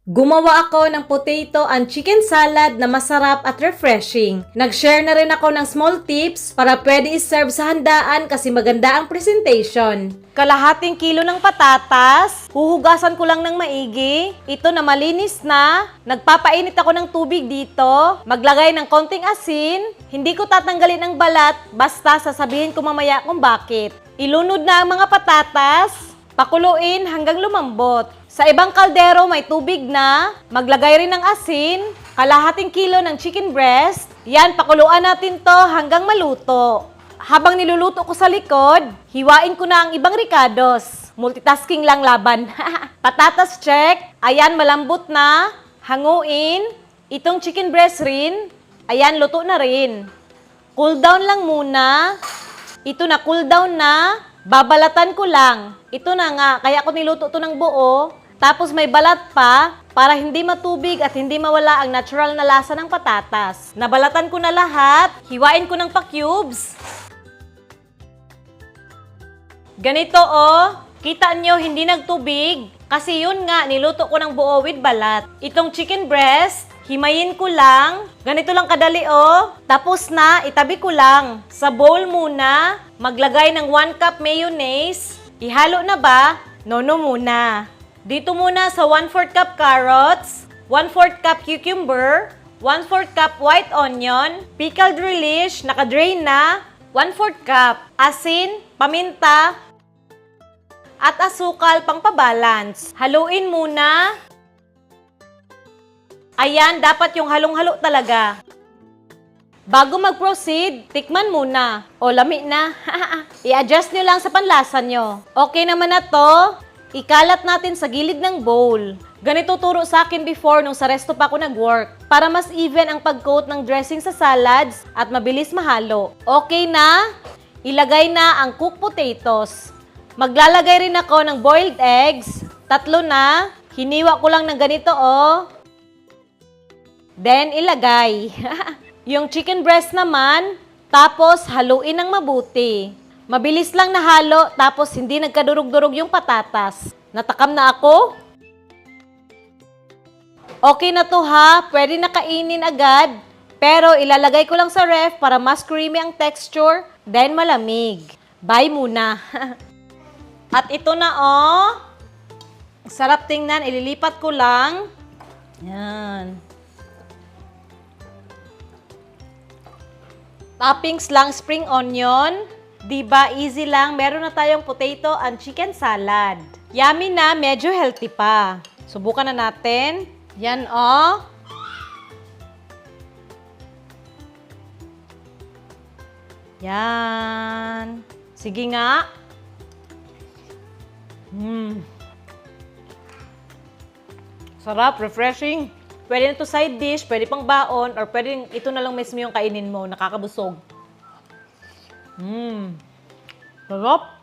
Gumawa ako ng potato and chicken salad na masarap at refreshing. Nag-share na rin ako ng small tips para pwede iserve sa handaan kasi maganda ang presentation. Kalahating kilo ng patatas, huhugasan ko lang ng maigi. Ito na malinis na. Nagpapainit ako ng tubig dito. Maglagay ng konting asin. Hindi ko tatanggalin ang balat, basta sasabihin ko mamaya kung bakit. Ilunod na ang mga patatas. Pakuluin hanggang lumambot. Sa ibang kaldero may tubig na, maglagay rin ng asin, kalahating kilo ng chicken breast. Yan, pakuluan natin to hanggang maluto. Habang niluluto ko sa likod, hiwain ko na ang ibang ricados. Multitasking lang laban. Patatas check. Ayan, malambot na. Hanguin. Itong chicken breast rin. Ayan, luto na rin. Cool down lang muna. Ito na, cool down na. Babalatan ko lang. Ito na nga, kaya ako niluto to ng buo. Tapos may balat pa para hindi matubig at hindi mawala ang natural na lasa ng patatas. Nabalatan ko na lahat. Hiwain ko ng pa-cubes. Ganito oh. Kita nyo, hindi nagtubig. Kasi yun nga, niluto ko ng buo with balat. Itong chicken breast, himayin ko lang. Ganito lang kadali oh. Tapos na, itabi ko lang. Sa bowl muna, maglagay ng 1 cup mayonnaise. Ihalo na ba? No muna. Dito muna sa 1/4 cup carrots, 1/4 cup cucumber, 1/4 cup white onion, pickled relish, naka-drain na, 1/4 cup, asin, paminta, at asukal pang pabalance. Haluin muna. Ayan, dapat yung halong-halo talaga. Bago mag-proceed, tikman muna. O, lami na. I-adjust nyo lang sa panlasa nyo. Okay naman na to. Ikalat natin sa gilid ng bowl. Ganito turo sa akin before nung sa resto pa ako nag-work. Para mas even ang pag-coat ng dressing sa salads at mabilis mahalo. Okay na? Ilagay na ang cooked potatoes. Maglalagay rin ako ng boiled eggs. 3 na. Hiniwa ko lang ng ganito oh. Then ilagay. Yung chicken breast naman, tapos haluin ng mabuti. Mabilis lang nahalo, tapos hindi nagkadurog-durog yung patatas. Natakam na ako. Okay na to ha, pwede na kainin agad. Pero ilalagay ko lang sa ref para mas creamy ang texture, then malamig. Bye muna. At ito na oh. Sarap tingnan, ililipat ko lang. Yan. Toppings lang, spring onion. Diba, easy lang. Meron na tayong potato and chicken salad. Yummy na, medyo healthy pa. Subukan na natin. Yan, oh. Yan. Sige nga. Sarap, refreshing. Pwede na to side dish, pwede pang baon, or pwede ito na lang mismo yung kainin mo. Nakakabusog. Sarap.